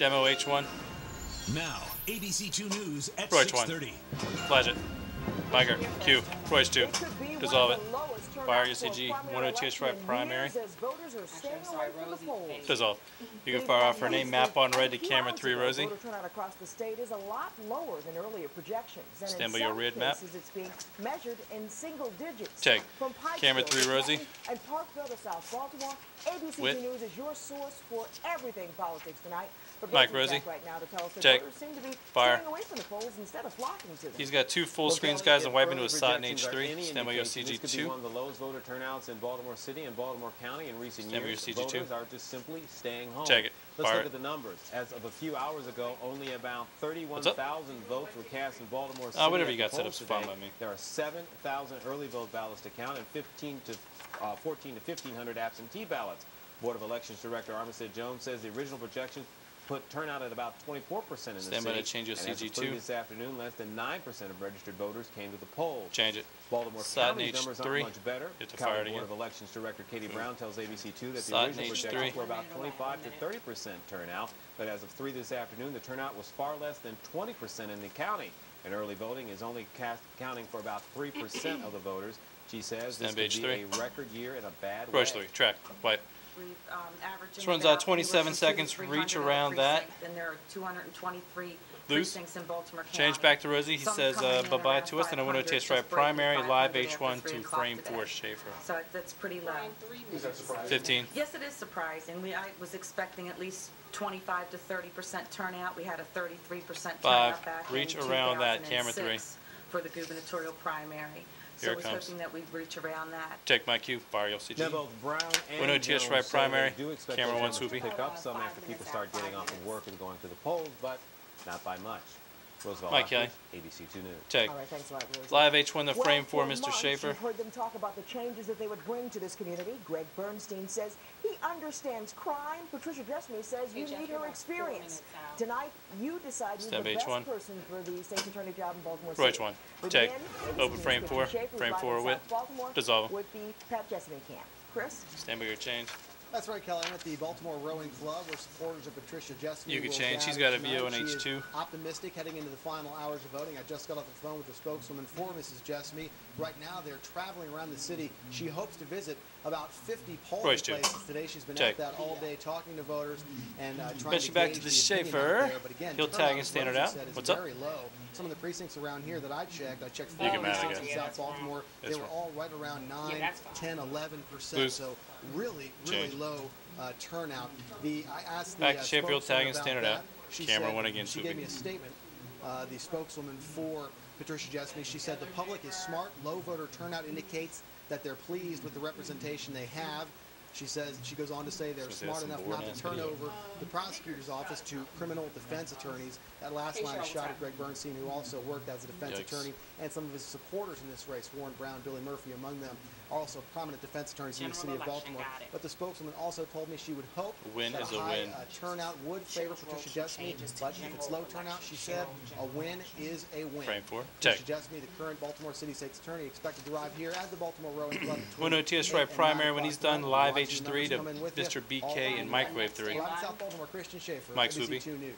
Demo H1. Now, ABC2 News at Royce 6:30. Flash it. Biker. Q. Royce 2. Dissolve it. Fire your CG. 102 strike primary. Dissolve. You can fire off her name. Map on red to camera 3, Rosie. Turnout across the state is a lot lower than earlier projections. Stand by your red map. It's being measured in single digits. Check. Camera 3, Rosie. And Parkville to South Baltimore. ABC News is your source for everything politics tonight. But Mike, Rosie. Right now to tell us that Check. voters seem to be Fire. staying away from the polls instead of flocking to them. He's got 2 full screens, guys, and wiping to a SOT in H3. Stand by your CG2. This could be one of the lowest voter turnouts in Baltimore City and Baltimore County in recent Stand by years. your CG2. Voters are just simply staying home. Check it. Let's Fire look at the numbers. As of a few hours ago, only about 31,000 votes were cast in Baltimore City. Whatever you got set up's fine by me. There are 7,000 early vote ballots to count and 14 to 1,500 absentee ballots. Board of Elections Director Armistead Jones says the original projections put turnout at about 24% in the city. Stand by to change your CG2. This afternoon, less than 9% of registered voters came to the polls. Change it. Baltimore SOT in County's numbers H3. aren't much better. Get to County fire it Board again. of Elections Director Katie Brown tells ABC2 that the SOT in original H3. projections were about 25 to 30% turnout, but as of 3 this afternoon, the turnout was far less than 20% in the county. And early voting is only counting for about 3% of the voters. She says this could be a record year in a bad way. Royce 3. Track. Wipe. This runs out 27 seconds. Reach around that. And there are 223 Loose. precincts in Baltimore County. Change back to Rosie. He says bye-bye to us. And I want to taste right primary, live H1 to frame 4 Schaefer. So that's pretty low. Is that surprising? 15. Yes, it is surprising. I was expecting at least 25 to 30% turnout. We had a 33% turnout back Reach in around that. 2006 Camera 3. For the gubernatorial primary. So I was hoping that we'd reach around that. Check my cue. Fire your CG. Now both Brown and 102 Jones right say primary. they do expect Camera those 1 numbers to swoopy. pick up some after people start getting off of work and going to the polls, but not by much. Roosevelt Mike Kelly. ABC2 News. Check. All right, thanks a lot, Rosie. Live H1 the frame 4, months, Mr. Schaefer. You've heard them talk about the changes that they would bring to this community. Greg Bernstein says he understands crime. Patricia Jessamine says you need her experience. Tonight, you decide who's the best person for the state's attorney job in Baltimore City. Royce 1. Check. Open frame 4. Frame 4 with. Dissolve. With the Pat Jessamine camp. Chris? Stand by your change. That's right, Kelly. I'm at the Baltimore Rowing Club, where supporters of Patricia Jessamine You can will change. She's gather got a VO in tonight. She H2. is optimistic heading into the final hours of voting. I just got off the phone with the spokeswoman for Mrs. Jessamine. Right now, they're traveling around the city. She hopes to visit about 50 polling places today. She's been at that all day, talking to voters and trying to back to the Schaefer. But again, He'll tag and standard out. What's up? Very low. Some of the precincts around here that I checked 4 You can mad precincts in again. South Baltimore. They were all right around 9, 10, 11%. Loose. So really low turnout. I asked the Back to Schaefer, tag and spokeswoman standard about out. that. She Camera said, 1 again, she swooping. gave me a statement. The spokeswoman for Patricia Jessamine, she said the public is smart. Low voter turnout indicates that they're pleased with the representation they have. She says, she goes on to say they're smart enough not to turn over the prosecutor's office to criminal defense attorneys. That last line is shot at Greg Bernstein, who also worked as a defense attorney, and some of his supporters in this race, Warren Brown, Billy Murphy among them, are also prominent defense attorneys in the city of Baltimore. But the spokeswoman also told me she would hope that a high turnout would favor Patricia Jessamine, but if it's low turnout, she said, a win is a win. Frame 4. Patricia Jessamine, the current Baltimore City State's Attorney, expected to arrive here at the Baltimore Rowing Club. 102 right primary. When he's done, live H3 to Mr. BK and Microwave 3. South Baltimore, Christian Schaefer, Mike ABC2 Swoopy. News.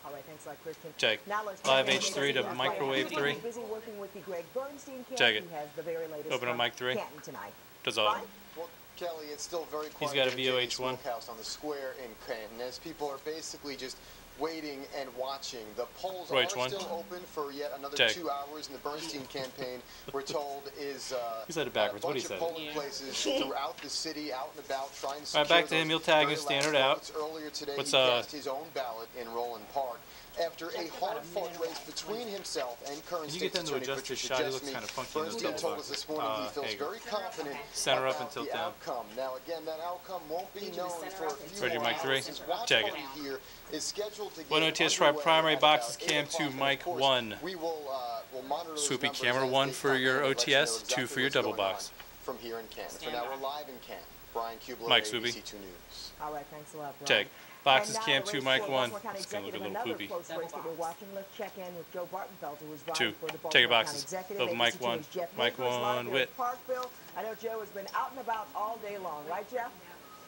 All right, thanks a lot, Christian. Check. Now let's Live H3 to Microwave 3. Busy working with the Greg Bernstein camp. Check it. He has the very latest Open up mic 3. Canton tonight. Dissolve. Well, Kelly, it's still very quiet. He's got a in VOH1. Smokehouse on the square in Canton, as people are basically just waiting and watching. The polls are still open for yet another 2 hours, and the Bernstein campaign, we're told, is he said it backwards. What he said? polling places throughout the city, out and about, trying to secure back to him. He'll tag and standard out. Earlier today, What's he cast his own ballot in Roland Park. After a hard-fought race between himself and current State Attorney Patricia Jessamine, Bernstein told us this morning he feels very confident about the outcome. Now, again, that outcome won't be known for a few more hours. His watch party here is scheduled to get 102 right primary boxes, cam 2, mic 1. We'll monitor those Swoopy numbers camera as 1 they for come in your and let you OTS, know 2 exactly for your what's double going on box. From here in Canton. For now, we're live in Canton. Brian Kubler, Mike Swoopy. ABC2 News. All right, thanks a lot, Brian. Check. Boxes, cam 2, mic 1. It's going to look a little poopy. Close race that we're watching. Let's check in with Joe Bartenfeld, who is 2. running for the Take Baltimore your boxes. County Executive. Over mic 1. Mic 1 with. Parkville. I know Joe has been out and about all day long, right, Jeff?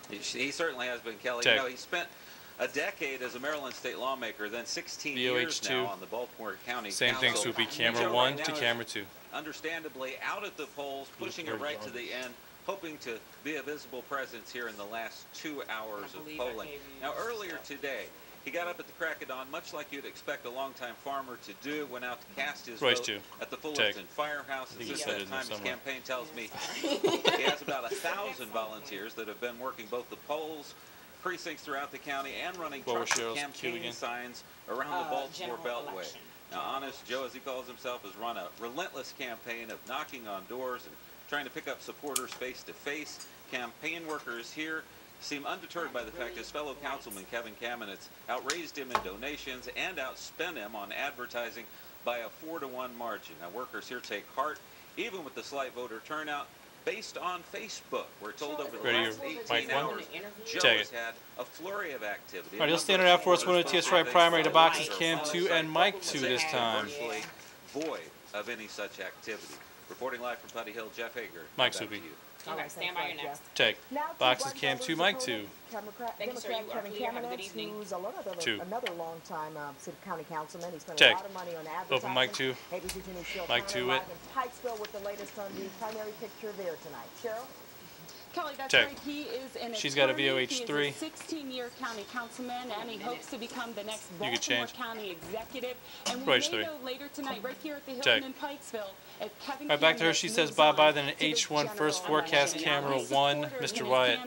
He certainly has been, Kelly. Check. You know, he spent a decade as a Maryland state lawmaker, then 16 years now on the Baltimore County Same Council. thing, Swoopy. Camera 1 to camera 2. Understandably out at the polls, pushing it right to the end, hoping to be a visible presence here in the last 2 hours of polling. Now, earlier today, he got up at the crack of dawn, much like you'd expect a longtime farmer to do, went out to cast his vote at the Fullerton Firehouse. And since that time, his campaign tells me he has about 1,000 volunteers that have been working both the polls, precincts throughout the county, and running trusted campaign signs around the Baltimore Beltway. Now, Honest Joe, as he calls himself, has run a relentless campaign of knocking on doors and trying to pick up supporters face-to-face. Campaign workers here seem undeterred by the fact his fellow councilman Kevin Kamenetz outraised him in donations and outspent him on advertising by a 4-to-1 margin. Now, workers here take heart, even with the slight voter turnout, based on Facebook. We're told over the last 18 hours, Joe has had a flurry of activity. All right, he'll stand it out for us. 102 TS right primary to boxes Cam 2 and Mike 2 this time. Void of any such activity. Reporting live from Putty Hill, Jeff Hager. Mike Swoopy. Okay, stand by, you're next. Take. Boxes Cam 2, Mike 2. Thank you, sir. You are clear. Have a good evening. Who's another long-time city county councilman. He spent Check. a lot of money on advertising. Open Mike 2. Mike 2 it. Pikesville with the latest on the primary picture there tonight. Cheryl? Kelly, that's Check. right. He is an She's got a attorney. VOH3. He is a 16-year county councilman, and he hopes to become the next Baltimore County executive. And we may know later tonight, right here at the Hilton in Pikesville, if Kevin Right back to her. She says bye-bye, then an H1 first forecast camera 1. Mr. Wyatt.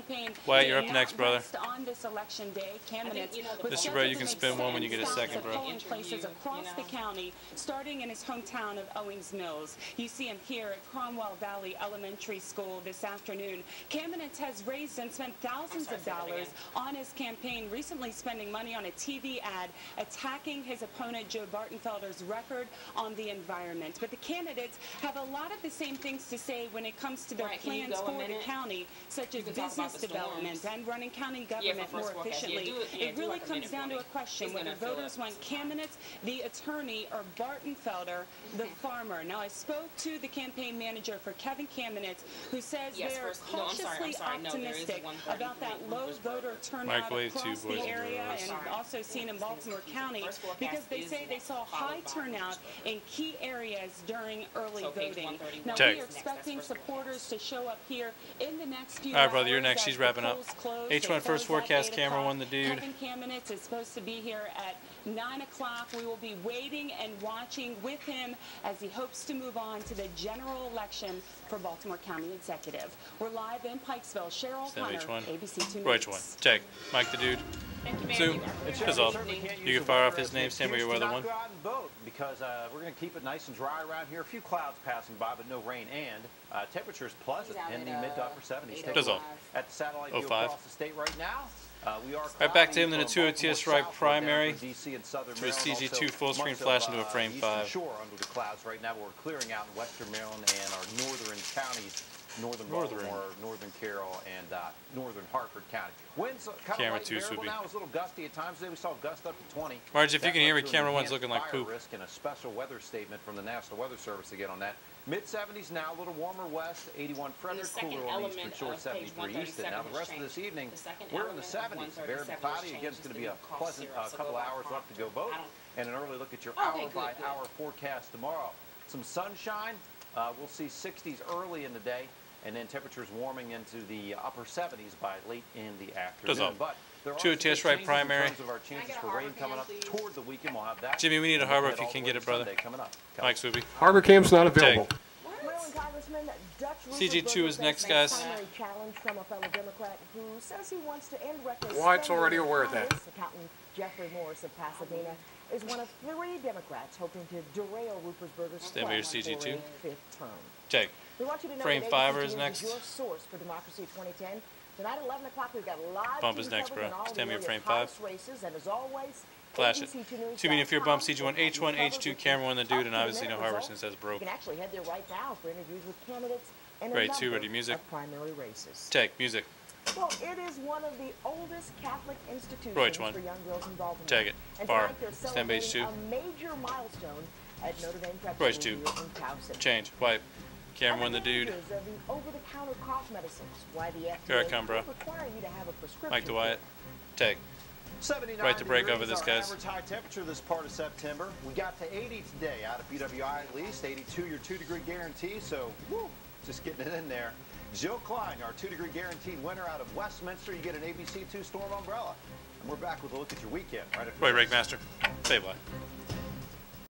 Wyatt, you're up next, brother. On this election day, Mr. Bro, you can spin one when you get a second, bro. Polling places across the county, starting in his hometown of Owings Mills. You see him here at Cromwell Valley Elementary School this afternoon. Kamenetz has raised and spent thousands of dollars on his campaign, recently spending money on a TV ad attacking his opponent Joe Bartenfelder's record on the environment. But the candidates have a lot of the same things to say when it comes to their plans for the county, such as business development and running county government more efficiently. It really comes down to a question whether voters want Kamenetz, the attorney, or Bartenfelder, the farmer. Now, I spoke to the campaign manager for Kevin Kamenetz, who says they're cautiously optimistic about that low voter turnout across the area and also seen in Baltimore County, because they say they saw high turnout in key areas during early voting. Now, we are expecting supporters to show up here in the next few hours. All right, brother, you're next. She's wrapping up. H1 first forecast camera 1, the dude. Kevin Kamenetz is supposed to be here at 9 o'clock. We will be waiting and watching with him as he hopes to move on to the general election for Baltimore County Executive. We're live in Pikesville. Cheryl Hunter, ABC 2 News. Right one. Take. Mike the dude. Thank you, Sue, that's all. You can fire off his name, stand by your weather one. Go out and vote because we're going to keep it nice and dry around here. A few clouds passing by, but no rain, and temperatures pleasant in the mid to upper 70s. That's all. At the satellite view across the state right now. We are right back to him, then a 2 OTS right primary to a CZ2 full screen flash into a frame 5. Shore under the clouds right now, but we're clearing out in western Maryland and our northern counties. Northern Baltimore, Northern Carroll, and Northern Harford County. Winds kind camera of 2 variable now. It was a little gusty at times. Today we saw gusts up to 20. Marge, if you can hear me, camera 1's looking like poop. Risk and a special weather statement from the National Weather Service to get on that. Mid-70s now, a little warmer west, 81 Frederick, cooler on the eastern shore, 73 Easton. Now the rest of this evening, we're in the 70s. Very cloudy. Again, it's going to be a pleasant couple hours left to go vote. And an early look at your hour-by-hour forecast tomorrow. Some sunshine. We'll see 60s early in the day. And then temperatures warming into the upper 70s by late in the afternoon. But there are 2 OTS right primary. in terms of our chances for rain coming up toward the weekend. We'll have that. Jimmy, we need a harbor if you can get it, brother. Mike Swoopy. Harbor camp's not available. CG2 is next, guys. Challenge from a fellow Democrat who says he wants to end reckless White's already aware of that. Accountant Jeffrey Morris of Pasadena is one of 3 Democrats hoping to derail Ruppersberger's stand by your CG2. 5th term. Take. We want you to know frame that 5 ABC is next. Your source for Democracy 2010. Tonight at 11 o'clock, we've got live bump is next, bro. Stand by your frame 5. Races, and as always, flash it. 2 mean if you're bump CG1, H1, H2, camera 1, the dude, and obviously no harbor since that's broke. You can actually head there right now for interviews with candidates and a Right, number 2, ready, music. of primary races. Take, music. Well, it is one of the oldest Catholic institutions for young girls in Baltimore. Take it. And Bar. tonight they're Stand by celebrating H2. a major milestone at Notre Dame Prep Right, School 2. here in Towson. Change. Wipe. Camera 1, the dude. Of the over-the-counter cough medicines. Why the FDA Here I come, bro. require you to have a prescription. Mike the Wyatt. Take. Right to break over this, guys. Average high temperature this part of September. We got to 80 today out of BWI at least. 82 your 2-degree guarantee, so woo, just getting it in there. Jill Klein, our 2-degree guaranteed winner out of Westminster. You get an ABC 2 Storm umbrella. And we're back with a look at your weekend right after Roy Rakemaster. Say bye.